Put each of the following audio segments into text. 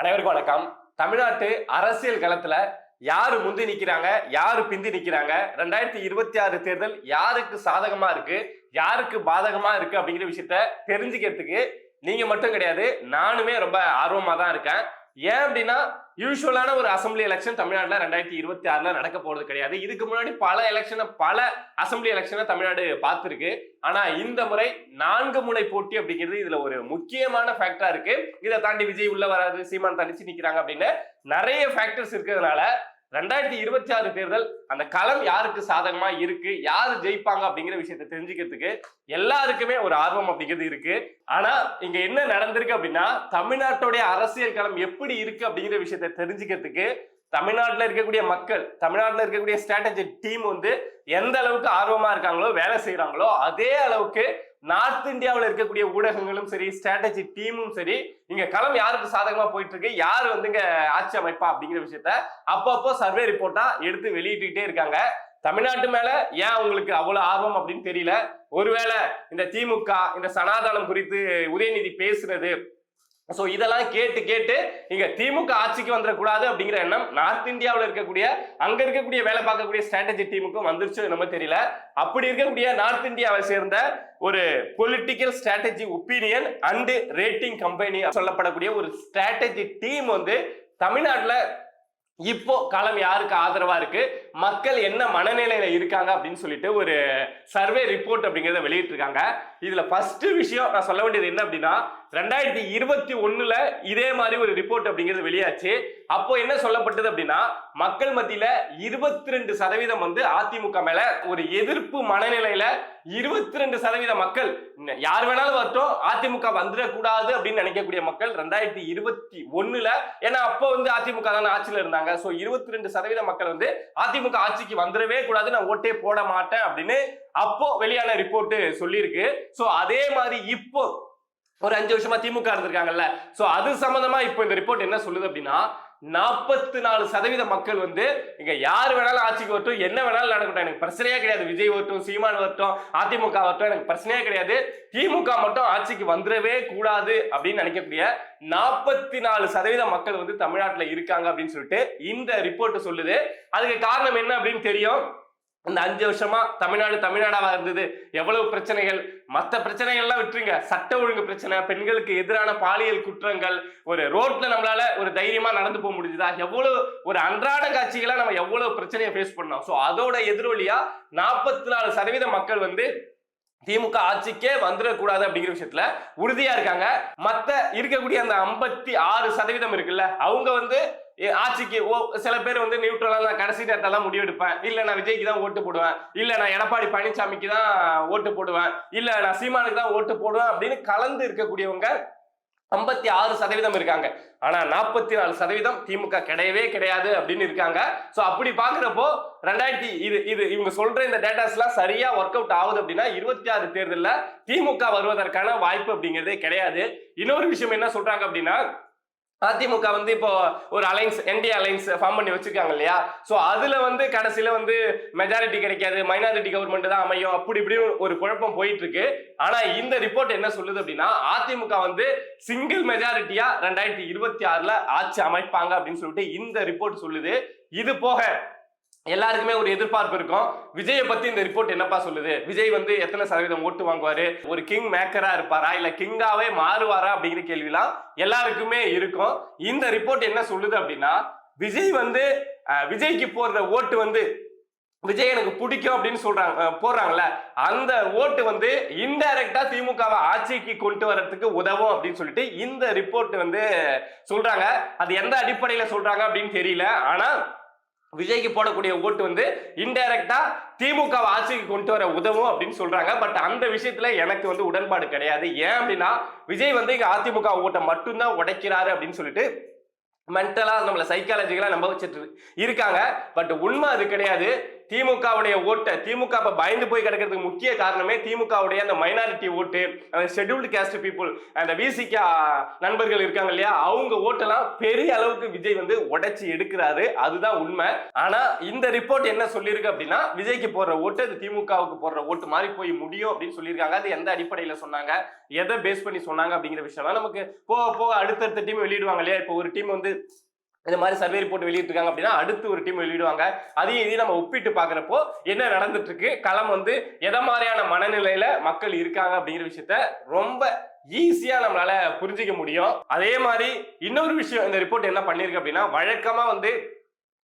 அனைவருக்கும் வணக்கம். தமிழ்நாட்டு அரசியல் களத்துல யாரு முந்தி நிக்கிறாங்க, யாரு பிந்தி நிக்கிறாங்க, 2026 தேர்தல் யாருக்கு சாதகமா இருக்கு, யாருக்கு பாதகமா இருக்கு அப்படிங்கிற விஷயத்த தெரிஞ்சுக்கிறதுக்கு நீங்க மட்டும் கிடையாது, நானுமே ரொம்ப ஆர்வமா தான் இருக்கேன். ஏன் அப்படின்னா யூசுவலான ஒரு அசம்பிளி எலெக்ஷன் தமிழ்நாடுல 2026 நடக்க போறது கிடையாது. இதுக்கு முன்னாடி பல அசம்பிளி எலெக்ஷனை தமிழ்நாடு பார்த்திருக்கு. ஆனா இந்த முறை 4 முனை போட்டி அப்படிங்கிறது இதுல ஒரு முக்கியமான ஃபேக்டரா இருக்கு. இதை தாண்டி விஜய் உள்ள வராது, சீமான் தனிச்சு நிக்கிறாங்க அப்படின்னு நிறைய ஃபேக்டர்ஸ் இருக்கிறதுனால 2026 தேர்தல் அந்த களம் யாருக்கு சாதகமா இருக்கு, யாரு ஜெயிப்பாங்க அப்படிங்கிற விஷயத்தை தெரிஞ்சுக்கிறதுக்கு எல்லாருக்குமே ஒரு ஆர்வம் அப்படிங்கிறது இருக்கு. ஆனா இங்க என்ன நடந்திருக்கு அப்படின்னா, தமிழ்நாட்டுடைய அரசியல் களம் எப்படி இருக்கு அப்படிங்கிற விஷயத்தை தெரிஞ்சுக்கிறதுக்கு தமிழ்நாட்டுல இருக்கக்கூடிய மக்கள், தமிழ்நாட்டுல இருக்கக்கூடிய ஸ்ட்ராட்டஜி டீம் வந்து எந்த அளவுக்கு ஆர்வமா இருக்காங்களோ, வேலை செய்யறாங்களோ, அதே அளவுக்கு நார்த் இந்தியாவில் இருக்கக்கூடிய ஊடகங்களும் சரி, ஸ்ட்ராட்டஜி டீமும் சரி, இங்க களம் யாருக்கு சாதகமா போயிட்டு இருக்கு, யாரு வந்து இங்க ஆட்சி அமைப்பா அப்படிங்கிற விஷயத்த அப்பப்போ சர்வே ரிப்போர்ட்டா எடுத்து வெளியிட்டுக்கிட்டே இருக்காங்க. தமிழ்நாட்டு மேல ஏன் உங்களுக்கு அவ்வளவு ஆர்வம் அப்படின்னு தெரியல. ஒருவேளை இந்த திமுக இந்த சனாதனம் குறித்து உதயநிதி பேசுறது, சோ இதெல்லாம் கேட்டு இங்க திமுக ஆட்சிக்கு வந்துடக்கூடாது அப்படிங்கிற எண்ணம் நார்த் இந்தியாவில் இருக்கக்கூடிய அங்க இருக்கக்கூடிய வேலை பார்க்கக்கூடிய ஸ்ட்ராட்டஜி டீமுக்கும் வந்துருச்சு நம்ம தெரியல. அப்படி இருக்கக்கூடிய நார்த் இந்தியாவை சேர்ந்த ஒரு political strategy opinion and rating company சொல்லப்படக்கூடிய ஒரு ஸ்ட்ராட்டஜி டீம் வந்து தமிழ்நாட்டுல இப்போ களம் யாருக்கு ஆதரவா இருக்கு, மக்கள் என்ன மனநிலையில இருக்காங்க அப்படின்னு சொல்லிட்டு ஒரு சர்வே ரிப்போர்ட் அப்படிங்கிறத வெளியிட்டிருக்காங்க. இதுல ஃபர்ஸ்ட் விஷயம் நான் சொல்ல வேண்டியது என்ன அப்படின்னா, 2021 இதே மாதிரி ஒரு ரிப்போர்ட் அப்படிங்கிறது வெளியாச்சு. அப்போ என்ன சொல்லப்பட்டது அப்படின்னா, மக்கள் மத்தியில 22% வந்து அதிமுக மேல ஒரு எதிர்ப்பு மனநிலையில 22% மக்கள், யார் வேணாலும் வரட்டும் அதிமுக வந்துடக்கூடாது அப்படின்னு நினைக்கக்கூடிய மக்கள் 2021 ஏன்னா அப்போ வந்து அதிமுக தானே ஆட்சியில இருந்தாங்க. சோ 22% மக்கள் வந்து அதிமுக ஆட்சிக்கு வந்துடவே கூடாது, நான் ஓட்டே போட மாட்டேன் அப்படின்னு அப்போ வெளியான ரிப்போர்ட் சொல்லியிருக்கு. சோ அதே மாதிரி இப்போ ஒரு 5 வருஷமா திமுக இருந்திருக்காங்கல்ல, சோ அது சம்பந்தமா இப்போ இந்த ரிப்போர்ட் என்ன சொல்லுது அப்படின்னா, 44% மக்கள் வந்து இங்க யார் வேணாலும் ஆட்சிக்கு வரட்டும், என்ன வேணாலும் நடக்கட்டும், எனக்கு பிரச்சனையே கிடையாது, விஜய் வரட்டும், சீமான் வரட்டும், அதிமுக வரட்டும், எனக்கு பிரச்சனையே கிடையாது, திமுக மட்டும் ஆட்சிக்கு வந்துடவே கூடாது அப்படின்னு நினைக்கக்கூடிய 44% மக்கள் வந்து தமிழ்நாட்டுல இருக்காங்க அப்படின்னு சொல்லிட்டு இந்த ரிப்போர்ட் சொல்லுது. அதுக்கு காரணம் என்ன அப்படின்னு தெரியும். இந்த 5 வருஷமா தமிழ்நாடாவா இருந்தது, எவ்வளவு பிரச்சனைகள், மற்ற பிரச்சனைகள்லாம் விட்டுருங்க, சட்ட ஒழுங்கு பிரச்சனை, பெண்களுக்கு எதிரான பாலியல் குற்றங்கள், ஒரு ரோட்ல நம்மளால ஒரு தைரியமா நடந்து போக முடியுதா, எவ்வளவு ஒரு அன்றாட காட்சிகளா நம்ம எவ்வளவு பிரச்சனையை ஃபேஸ் பண்ணோம். சோ அதோட எதிரொலியா 44% மக்கள் வந்து திமுக ஆட்சிக்கே வந்துடக்கூடாது அப்படிங்கிற விஷயத்துல உறுதியா இருக்காங்க. மத்த இருக்கக்கூடிய அந்த 56% இருக்குல்ல, அவங்க வந்து ஆட்சிக்கு சில பேர் வந்து நியூட்ரலா கடைசி நேரத்தெல்லாம் முடிவெடுப்பேன், இல்ல நான் விஜய்க்கு தான் ஓட்டு போடுவேன், இல்ல நான் எடப்பாடி பழனிசாமிக்கு தான் ஓட்டு போடுவேன், இல்ல நான் சீமானுக்கு தான் ஓட்டு போடுவேன் அப்படின்னு கலந்து இருக்கக்கூடியவங்க 56% இருக்காங்க. ஆனா 44% திமுக கிடையவே கிடையாது அப்படின்னு இருக்காங்க. சோ அப்படி பாக்குறப்போ இவங்க சொல்ற இந்த டேட்டாஸ் எல்லாம் சரியா ஒர்க் அவுட் ஆகுது அப்படின்னா 26 தேர்தல்ல திமுக வருவதற்கான வாய்ப்பு அப்படிங்கிறதே கிடையாது. இன்னொரு விஷயம் என்ன சொல்றாங்க அப்படின்னா, அதிமுக வந்து இப்போ ஒரு அலைன்ஸ், என்டிஏ அலைன்ஸ் ஃபார்ம் பண்ணி வச்சிருக்காங்க இல்லையா, சோ அதுல வந்து கடைசியில வந்து மெஜாரிட்டி கிடைக்காது, மைனாரிட்டி கவர்மெண்ட் தான் அமையும், அப்படி இப்படி ஒரு குழப்பம் போயிட்டு இருக்கு. ஆனா இந்த ரிப்போர்ட் என்ன சொல்லுது அப்படின்னா, அதிமுக வந்து சிங்கிள் மெஜாரிட்டியா 2026 ஆட்சி அமைப்பாங்க அப்படின்னு சொல்லிட்டு இந்த ரிப்போர்ட் சொல்லுது. இது போக எல்லாருக்குமே ஒரு எதிர்பார்ப்பு இருக்கும், விஜயை பத்தி இந்த ரிப்போர்ட் என்னப்பா சொல்லுது, விஜய் வந்து எத்தனை சதவீதம் ஓட்டு வாங்குவாரு, ஒரு கிங் மேக்கரா இருப்பாரா இல்ல கிங்காவே மாறுவாரா அப்படிங்கிற கேள்விலாம் எல்லாருக்குமே இருக்கும். இந்த ரிப்போர்ட் என்ன சொல்லுது அப்படின்னா, விஜய் வந்து விஜய்க்கு போடுற ஓட்டு வந்து விஜய் எனக்கு பிடிக்கும் அப்படின்னு போடுறாங்கல்ல, அந்த ஓட்டு வந்து இன்டைரக்டா திமுகவை ஆட்சிக்கு கொண்டு வர்றதுக்கு உதவும் அப்படின்னு சொல்லிட்டு இந்த ரிப்போர்ட் வந்து சொல்றாங்க. அது எந்த அடிப்படையில சொல்றாங்க அப்படின்னு தெரியல. ஆனா விஜய்க்கு போடக்கூடிய ஓட்டு வந்து இன்டைரக்டா திமுக ஆட்சிக்கு கொண்டு வர உதவும் அப்படின்னு சொல்றாங்க. பட் அந்த விஷயத்துல எனக்கு வந்து உடன்பாடு கிடையாது. ஏன் அப்படின்னா, விஜய் வந்து இங்க அதிமுக ஓட்டை மட்டும்தான் உடைக்கிறாரு அப்படின்னு சொல்லிட்டு மென்டலா நம்மள சைக்காலஜிக்கலா நம்ப வச்சுட்டு இருக்காங்க. பட் உண்மை அது கிடையாது. திமுகவுடைய ஓட்டை திமுக இப்ப பயந்து போய் கிடக்கிறதுக்கு முக்கிய காரணமே திமுகவுடைய அந்த மைனாரிட்டி ஓட்டு, அந்த ஷெட்யூல்டு காஸ்ட் பீப்புள், அந்த விசிகா நண்பர்கள் இருக்காங்க இல்லையா, அவங்க ஓட்டெல்லாம் பெரிய அளவுக்கு விஜய் வந்து உடைச்சு எடுக்கிறாரு. அதுதான் உண்மை. ஆனா இந்த ரிப்போர்ட் என்ன சொல்லியிருக்கு அப்படின்னா, விஜய்க்கு போடுற ஓட்டு அது திமுகவுக்கு போடுற ஓட்டு மாதிரி போய் முடியும் அப்படின்னு சொல்லியிருக்காங்க. அது எந்த அடிப்படையில சொன்னாங்க, எதை பேஸ் பண்ணி சொன்னாங்க அப்படிங்கிற விஷயம் நமக்கு போக போக அடுத்தடுத்த டீம் வெளியிடுவாங்க இல்லையா. இப்போ ஒரு டீம் வந்து இந்த மாதிரி சர்வே ரிப்போர்ட் வெளியிட்டிருக்காங்க அப்படின்னா அடுத்து ஒரு டீம் வெளியிடுவாங்க. அதையும் இதையும் நம்ம ஒப்பிட்டு பாக்குறப்போ என்ன நடந்துட்டு இருக்கு, களம் வந்து எதை மாதிரியான மனநிலையில மக்கள் இருக்காங்க அப்படிங்கிற விஷயத்த ரொம்ப ஈஸியா நம்மளால புரிஞ்சிக்க முடியும். அதே மாதிரி இன்னொரு விஷயம் இந்த ரிப்போர்ட் என்ன பண்ணிருக்கு அப்படின்னா, வழக்கமா வந்து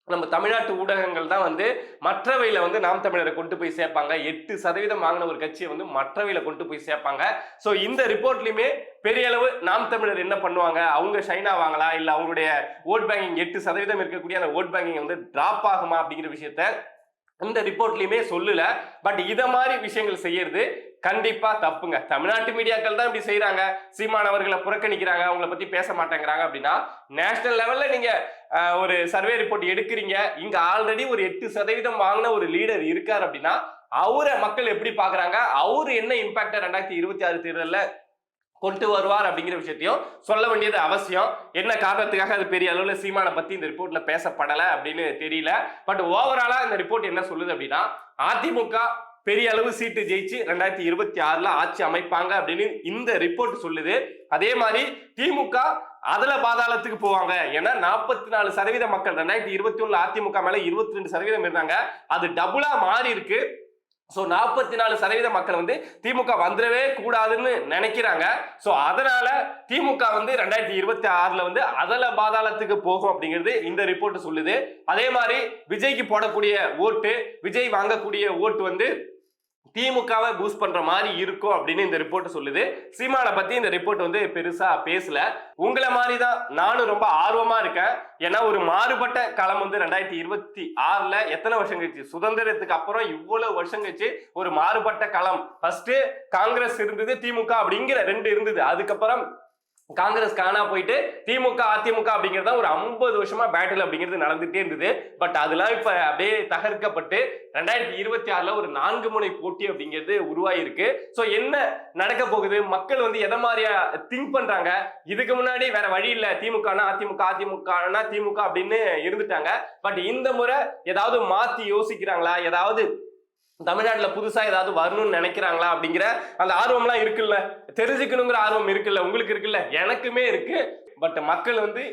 நம்ம தமிழ்நாட்டு ஊடகங்கள் தான் வந்து மற்றவையில வந்து நாம் தமிழரை கொண்டு போய் சேர்ப்பாங்க. 8% வாங்கின ஒரு கட்சியை வந்து மற்றவையில கொண்டு போய் சேர்ப்பாங்க. சோ இந்த ரிப்போர்ட்லயுமே பெரிய அளவு நாம் தமிழர் என்ன பண்ணுவாங்க, அவங்க ஷைன் ஆவாங்களா, இல்ல அவங்களுடைய ஓட் பேங்கிங் 8% இருக்கக்கூடிய அந்த ஓட் பேங்கிங் வந்து டிராப் ஆகுமா அப்படிங்கிற விஷயத்த இந்த ரிப்போர்ட்லயுமே சொல்லல. பட் இத மாதிரி விஷயங்கள் செய்யறது கண்டிப்பா தப்புங்க. தமிழ்நாட்டு மீடியாக்கள் தான் இப்படி செய்யறாங்க. சீமான் அவர்களை புறக்கணிக்கிறாங்க, அவங்களை பத்தி பேச மாட்டேங்கிறாங்க அப்படின்னா, நேஷனல் லெவல்ல நீங்க ஒரு சர்வே ரிப்போர்ட் எடுக்கிறீங்க, இங்க ஆல்ரெடி ஒரு 8% வாங்கின ஒரு லீடர் இருக்காரு அப்படின்னா அவரை மக்கள் எப்படி பாக்குறாங்க, அவரு என்ன இம்பாக்ட் 2026 தேர்தல்ல கொண்டு வருவார் அப்படிங்கிற விஷயத்தையும் சொல்ல வேண்டியது அவசியம். என்ன காரணத்துக்காக அது பெரிய அளவுல சீமானை பத்தி இந்த ரிப்போர்ட்ல பேசப்படல அப்படின்னு தெரியல. பட் ஓவராலா இந்த ரிப்போர்ட் என்ன சொல்லுது அப்படின்னா, அதிமுக பெரிய அளவு சீட்டு ஜெயிச்சு 2026 ஆட்சி அமைப்பாங்க அப்படின்னு இந்த ரிப்போர்ட் சொல்லுது. அதே மாதிரி திமுக அதுல பாதாளத்துக்கு போவாங்க. ஏன்னா 44% மக்கள் 2021 அதிமுக மேல 22% இருந்தாங்க. அது டபுளா மாறி இருக்கு. சோ 44% மக்கள் வந்து திமுக வந்துடவே கூடாதுன்னு நினைக்கிறாங்க. சோ அதனால திமுக வந்து 2026 வந்து அதல பாதாளத்துக்கு போகும் அப்படிங்கிறது இந்த ரிப்போர்ட் சொல்லுது. அதே மாதிரி விஜய்க்கு போடக்கூடிய ஓட்டு, விஜய் வாங்கக்கூடிய ஓட்டு வந்து திமுகவை பூஸ்ட் பண்ற மாதிரி இருக்கும் அப்படின்னு இந்த ரிப்போர்ட் சொல்லுது. சீமானை பத்தி இந்த ரிப்போர்ட் வந்து பெருசா பேசல. உங்களை மாதிரி தான் நானும் ரொம்ப ஆர்வமா இருக்கேன். ஏன்னா ஒரு மாறுபட்ட களம் வந்து 2026 எத்தனை வருஷம் கழிச்சு, சுதந்திரத்துக்கு அப்புறம் இவ்வளவு வருஷம் கழிச்சு ஒரு மாறுபட்ட களம். ஃபர்ஸ்ட் காங்கிரஸ் இருந்தது, திமுக அப்படிங்கிற 2 இருந்தது. அதுக்கப்புறம் காங்கிரஸ் காணா போயிட்டு திமுக அதிமுக அப்படிங்கிறது ஒரு 50 வருஷமா பேட்டில் அப்படிங்கிறது நடந்துட்டே இருந்தது. பட் அதெல்லாம் இப்ப அப்படியே தகர்க்கப்பட்டு 2026 ஒரு 4 முனை போட்டி அப்படிங்கிறது உருவாயிருக்கு. சோ என்ன நடக்க போகுது, மக்கள் வந்து எதை மாதிரியா திங்க் பண்றாங்க, இதுக்கு முன்னாடி வேற வழி இல்ல, திமுகனா அதிமுக அதிமுகனா திமுக அப்படின்னு இருந்துட்டாங்க. பட் இந்த முறை ஏதாவது மாத்தி யோசிக்கிறாங்களா, ஏதாவது தமிழ்நாட்டுல புதுசா ஏதாவது வரணும்னு நினைக்கிறாங்களா அப்படிங்கிற அந்த ஆர்வம்லாம் இருக்குல்ல, தெரிஞ்சுக்கணுங்கிற ஆர்வம் இருக்குல்ல, உங்களுக்கு இருக்குல்ல, எனக்குமே இருக்கு. பட் மக்கள் வந்து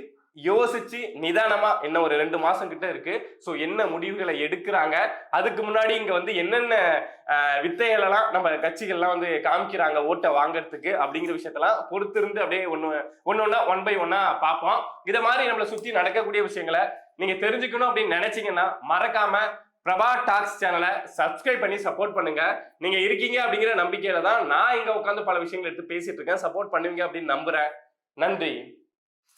யோசிச்சு நிதானமா இன்னும் ஒரு 2 மாசம் கிட்ட இருக்கு. சோ என்ன முடிவுகளை எடுக்கிறாங்க, அதுக்கு முன்னாடி இங்க வந்து என்னென்ன வித்தைகள் எல்லாம் நம்ம கட்சிகள்லாம் வந்து காமிக்கிறாங்க ஓட்டை வாங்கறதுக்கு அப்படிங்கிற விஷயத்தெல்லாம் பொறுத்திருந்து அப்படியே ஒன் பை ஒன்னா பார்ப்போம். இதை மாதிரி நம்மளை சுத்தி நடக்கக்கூடிய விஷயங்களை நீங்க தெரிஞ்சுக்கணும் அப்படின்னு நினைச்சீங்கன்னா மறக்காம பிரபா டாக்ஸ் சேனலை சப்ஸ்கிரைப் பண்ணி சப்போர்ட் பண்ணுங்க. நீங்க இருக்கீங்க அப்படிங்கிற நம்பிக்கையில தான் நான் இங்க உட்காந்து பல விஷயங்கள் எடுத்து பேசிட்டு இருக்கேன். சப்போர்ட் பண்ணுவீங்க அப்படின்னு நம்புறேன். நன்றி.